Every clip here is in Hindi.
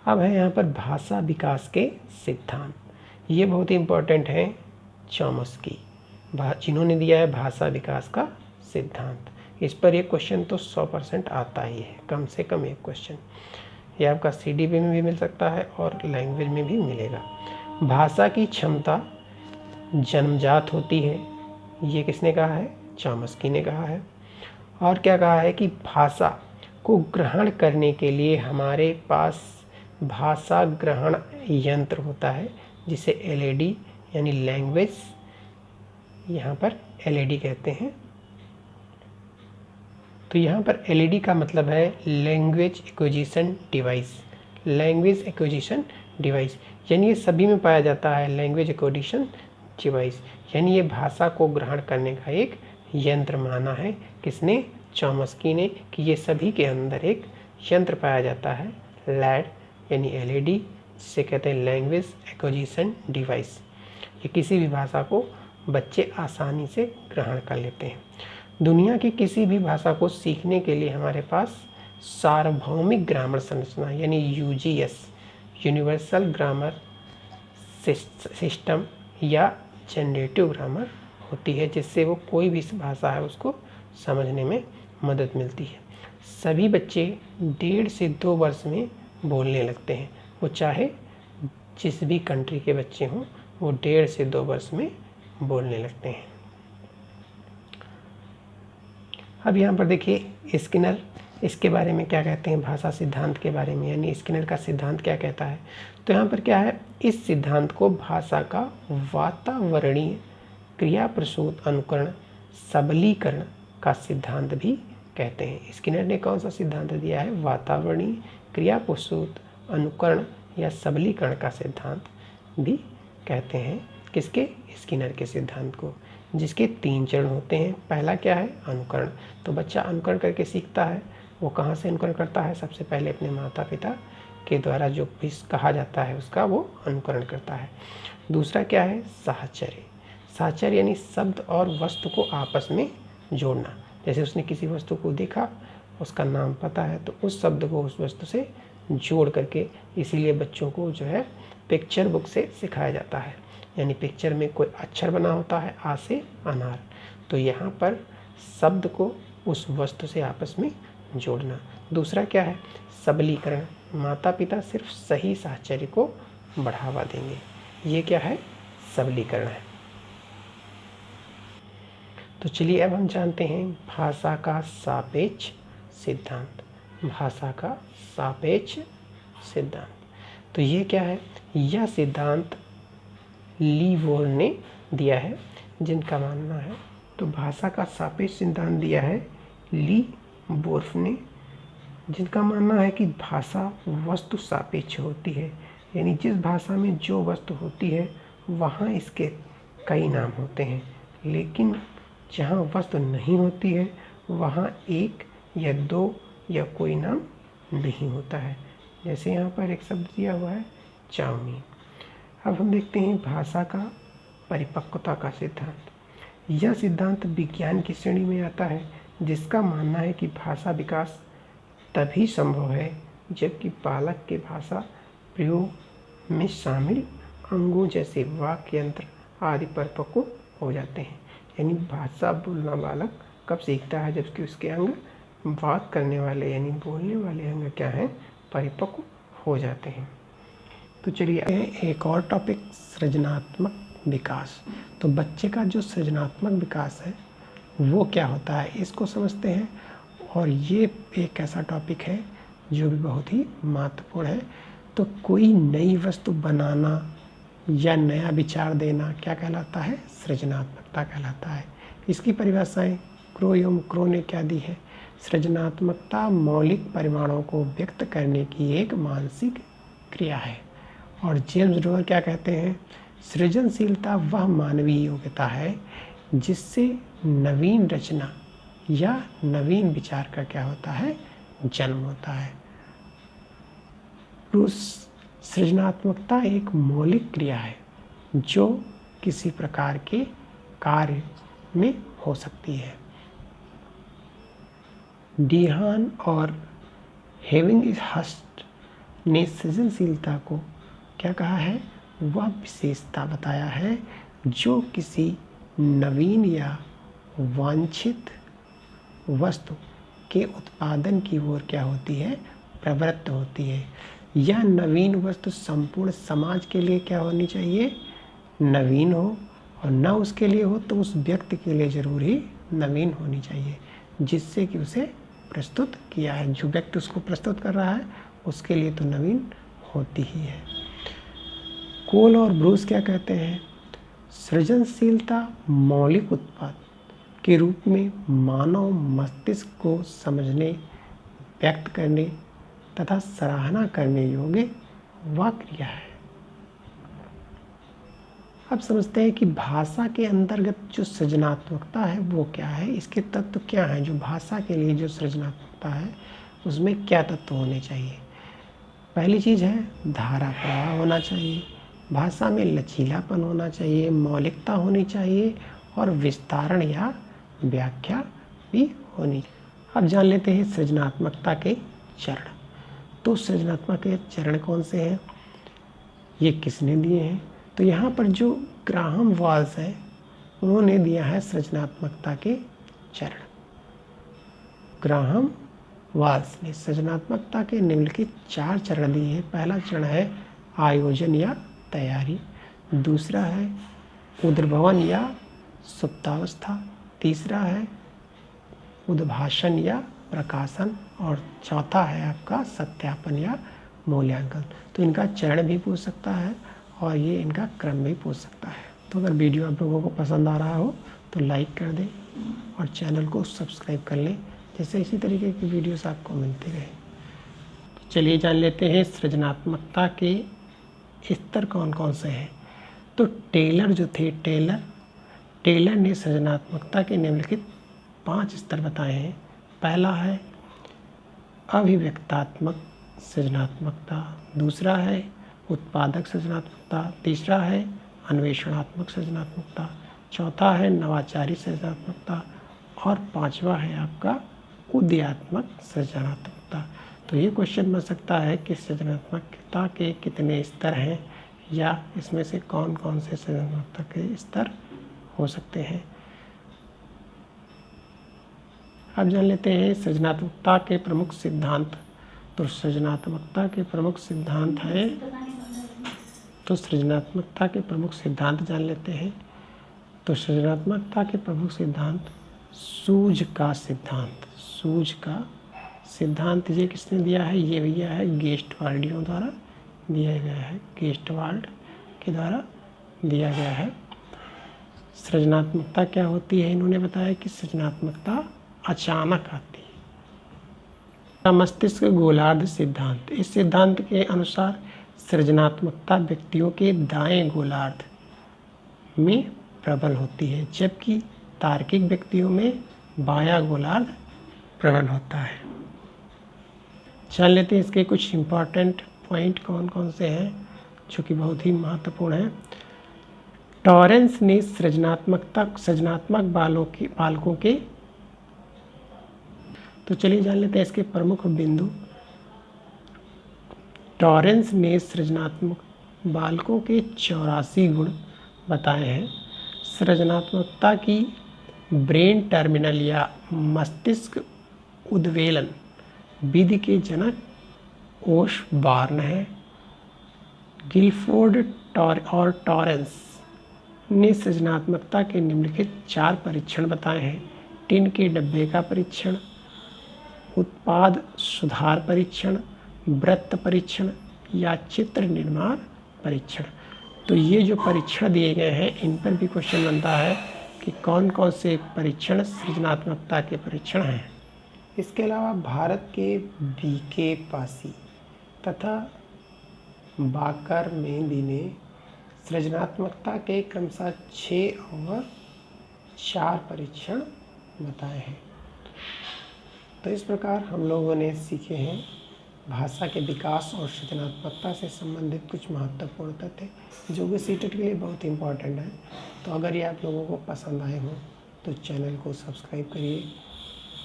अब है यहाँ पर भाषा विकास के सिद्धांत। ये बहुत ही इम्पोर्टेंट है चॉम्स्की, जिन्होंने दिया है भाषा विकास का सिद्धांत। इस पर एक क्वेश्चन तो 100% आता ही है, कम से कम एक क्वेश्चन। ये आपका CDP में भी मिल सकता है और लैंग्वेज में भी मिलेगा। भाषा की क्षमता जन्मजात होती है, ये किसने कहा है? चॉम्स्की ने कहा है। और क्या कहा है कि भाषा को ग्रहण करने के लिए हमारे पास भाषा ग्रहण यंत्र होता है, जिसे LED यानी लैंग्वेज, यहाँ पर LED कहते हैं। तो यहाँ पर LED का मतलब है language acquisition device. Language acquisition device यानी ये सभी में पाया जाता है। लैंग्वेज एक्विजिशन डिवाइस यानी ये भाषा को ग्रहण करने का एक यंत्र माना है किसने? चॉम्स्की ने, कि ये सभी के अंदर एक यंत्र पाया जाता है लैड यानी LED, जिसे कहते हैं लैंग्वेज एक्विजिशन डिवाइस। ये किसी भी भाषा को बच्चे आसानी से ग्रहण कर लेते हैं। दुनिया की किसी भी भाषा को सीखने के लिए हमारे पास सार्वभौमिक ग्रामर संरचना यानी UGS यूनिवर्सल ग्रामर सिस्टम या जनरेटिव ग्रामर होती है, जिससे वो कोई भी भाषा है उसको समझने में मदद मिलती है। सभी बच्चे 1.5 से 2 वर्ष में बोलने लगते हैं, वो चाहे जिस भी कंट्री के बच्चे हों, वो 1.5 से 2 वर्ष में बोलने लगते हैं। अब यहाँ पर देखिए स्किनर इसके बारे में क्या कहते हैं, भाषा सिद्धांत के बारे में, यानी स्किनर का सिद्धांत क्या कहता है। तो यहाँ पर क्या है, इस सिद्धांत को भाषा का वातावरणीय क्रिया प्रसूत अनुकरण सबलीकरण का सिद्धांत भी कहते हैं। स्किनर ने कौन सा सिद्धांत दिया है? वातावरणीय क्रिया प्रसूत अनुकरण या सबलीकरण का सिद्धांत भी कहते हैं। किसके? स्किनर के सिद्धांत को, जिसके 3 चरण होते हैं। पहला क्या है? अनुकरण। तो बच्चा अनुकरण करके सीखता है। वो कहाँ से अनुकरण करता है? सबसे पहले अपने माता पिता के द्वारा जो भी कहा जाता है उसका वो अनुकरण करता है। दूसरा क्या है? साहचर्य। साहचर्य यानी शब्द और वस्तु को आपस में जोड़ना। जैसे उसने किसी वस्तु को देखा, उसका नाम पता है, तो उस शब्द को उस वस्तु से जोड़ करके, इसीलिए बच्चों को जो है पिक्चर बुक से सिखाया जाता है। यानी पिक्चर में कोई अक्षर बना होता है, आ से अनार, तो यहाँ पर शब्द को उस वस्तु से आपस में जोड़ना। दूसरा क्या है? सबलीकरण। माता पिता सिर्फ सही साहचर्य को बढ़ावा देंगे, ये क्या है? सबलीकरण है। तो चलिए अब हम जानते हैं भाषा का सापेक्ष सिद्धांत। भाषा का सापेक्ष सिद्धांत, तो ये क्या है? यह सिद्धांत लीवोर ने दिया है, जिनका मानना है, तो भाषा का सापेक्ष सिद्धांत दिया है लीवोर्फ ने, जिनका मानना है कि भाषा वस्तु सापेक्ष होती है। यानी जिस भाषा में जो वस्तु होती है वहाँ इसके कई नाम होते हैं, लेकिन जहाँ वस्तु नहीं होती है वहाँ 1 या 2 या कोई नाम नहीं होता है। जैसे यहाँ पर एक शब्द दिया हुआ है चाउमीन। अब हम देखते हैं भाषा का परिपक्वता का सिद्धांत। यह सिद्धांत विज्ञान की श्रेणी में आता है, जिसका मानना है कि भाषा विकास तभी संभव है जबकि बालक के भाषा प्रयोग में शामिल अंगों जैसे वाक्य यंत्र आदि परिपक्व हो जाते हैं। यानी भाषा बोलना बालक कब सीखता है? जबकि उसके अंग बात करने वाले यानी बोलने वाले अंग क्या हैं? परिपक्व हो जाते हैं। तो चलिए एक और टॉपिक, सृजनात्मक विकास। तो बच्चे का जो सृजनात्मक विकास है वो क्या होता है, इसको समझते हैं। और ये एक ऐसा टॉपिक है जो भी बहुत ही महत्वपूर्ण है। तो कोई नई वस्तु बनाना या नया विचार देना क्या कहलाता है? सृजनात्मकता कहलाता है। इसकी परिभाषाएं क्रो ने क्या दी है? सृजनात्मकता मौलिक परिमाणों को व्यक्त करने की एक मानसिक क्रिया है। और जेम्स डुअर क्या कहते हैं? सृजनशीलता वह मानवीय योग्यता है जिससे नवीन रचना या नवीन विचार का क्या होता है? जन्म होता है। सृजनात्मकता एक मौलिक क्रिया है जो किसी प्रकार के कार्य में हो सकती है। डीहान और हेविंगहर्स्ट ने सृजनशीलता को क्या कहा है, वह विशेषता बताया है जो किसी नवीन या वांछित वस्तु के उत्पादन की ओर क्या होती है, प्रवृत्त होती है। यह नवीन वस्तु संपूर्ण समाज के लिए क्या होनी चाहिए, नवीन हो, और न उसके लिए हो तो उस व्यक्ति के लिए जरूर ही नवीन होनी चाहिए जिससे कि उसे प्रस्तुत किया है। जो व्यक्ति उसको प्रस्तुत कर रहा है उसके लिए तो नवीन होती ही है। कोल और ब्रूस क्या कहते हैं, सृजनशीलता मौलिक उत्पाद के रूप में मानव मस्तिष्क को समझने, व्यक्त करने तथा सराहना करने योग्य वह क्रिया है। अब समझते हैं कि भाषा के अंतर्गत जो सृजनात्मकता है वो क्या है, इसके तत्व क्या हैं। जो भाषा के लिए जो सृजनात्मकता है उसमें क्या तत्व होने चाहिए। पहली चीज़ है धारा प्रवाह होना चाहिए, भाषा में लचीलापन होना चाहिए, मौलिकता होनी चाहिए और विस्तारण या व्याख्या भी होनी चाहिए। अब जान लेते हैं सृजनात्मकता के चरण। तो सृजनात्मक के चरण कौन से हैं, ये किसने दिए हैं। तो यहाँ पर जो ग्राहम वॉल्स हैं उन्होंने दिया है सृजनात्मकता के चरण। ग्राहम वॉल्स ने सृजनात्मकता के निम्नलिखित 4 चरण दिए हैं। पहला चरण है आयोजन या तैयारी, दूसरा है उद्भवन या सुप्तावस्था, तीसरा है उद्भाषण या प्रकाशन, और चौथा है आपका सत्यापन या मूल्यांकन। तो इनका चरण भी पूछ सकता है और ये इनका क्रम भी पूछ सकता है। तो अगर वीडियो आप लोगों को पसंद आ रहा हो तो लाइक कर दें और चैनल को सब्सक्राइब कर लें, जैसे इसी तरीके की वीडियोस आपको मिलती रहे। चलिए जान लेते हैं सृजनात्मकता के स्तर कौन कौन से हैं। तो टेलर जो थे, टेलर ने सृजनात्मकता के निम्नलिखित 5 स्तर बताए हैं। पहला है अभिव्यक्तात्मक सृजनात्मकता, दूसरा है उत्पादक सृजनात्मकता, तीसरा है अन्वेषणात्मक सृजनात्मकता, चौथा है नवाचारी सृजनात्मकता और पांचवा है आपका उदयात्मक सृजनात्मकता। तो ये क्वेश्चन बन सकता है कि सृजनात्मकता के कितने स्तर हैं या इसमें से कौन कौन से सृजनात्मकता के स्तर हो सकते हैं। अब जान लेते हैं सृजनात्मकता के प्रमुख सिद्धांत। तो सृजनात्मकता के प्रमुख सिद्धांत हैं, तो सृजनात्मकता के प्रमुख सिद्धांत जान लेते हैं। तो सृजनात्मकता के प्रमुख सिद्धांत, सूझ का सिद्धांत। सूझ का सिद्धांत ये किसने दिया है, ये दिया है गेस्टवाल्डियों द्वारा दिया गया है, गेस्टवाल्ड के द्वारा दिया गया है। सृजनात्मकता क्या होती है, इन्होंने बताया कि सृजनात्मकता अचानक आती है। मस्तिष्क गोलार्ध सिद्धांत, इस सिद्धांत के अनुसार सृजनात्मकता व्यक्तियों के दाएं गोलार्ध में प्रबल होती है जबकि तार्किक व्यक्तियों में बायां गोलार्ध प्रबल होता है। जान लेते हैं इसके कुछ इम्पॉर्टेंट पॉइंट कौन कौन से हैं जो कि बहुत ही महत्वपूर्ण है। टॉरेंस ने सृजनात्मक बालकों के, तो चलिए जान लेते हैं इसके प्रमुख बिंदु। टॉरेंस ने सृजनात्मक बालकों के 84 गुण बताए हैं। सृजनात्मकता की ब्रेन टर्मिनल या मस्तिष्क उद्वेलन विधि के जनक ओशबॉर्न है। गिलफोर्ड और टॉरेंस ने सृजनात्मकता के निम्नलिखित 4 परीक्षण बताए हैं। टिन के डब्बे का परीक्षण, उत्पाद सुधार परीक्षण, वृत्त परीक्षण या चित्र निर्माण परीक्षण। तो ये जो परीक्षण दिए गए हैं इन पर भी क्वेश्चन बनता है कि कौन कौन से परीक्षण सृजनात्मकता के परीक्षण हैं। इसके अलावा भारत के बीके पासी तथा बाकर मेहंदी ने सृजनात्मकता के क्रमशः 6 और 4 परीक्षण बताए हैं। तो इस प्रकार हम लोगों ने सीखे हैं भाषा के विकास और सृजनात्मकता से संबंधित कुछ महत्वपूर्ण तथ्य जो कि सीटेट के लिए बहुत इम्पॉर्टेंट है। तो अगर ये आप लोगों को पसंद आए हो तो चैनल को सब्सक्राइब करिए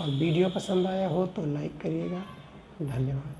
और वीडियो पसंद आया हो तो लाइक करिएगा। धन्यवाद।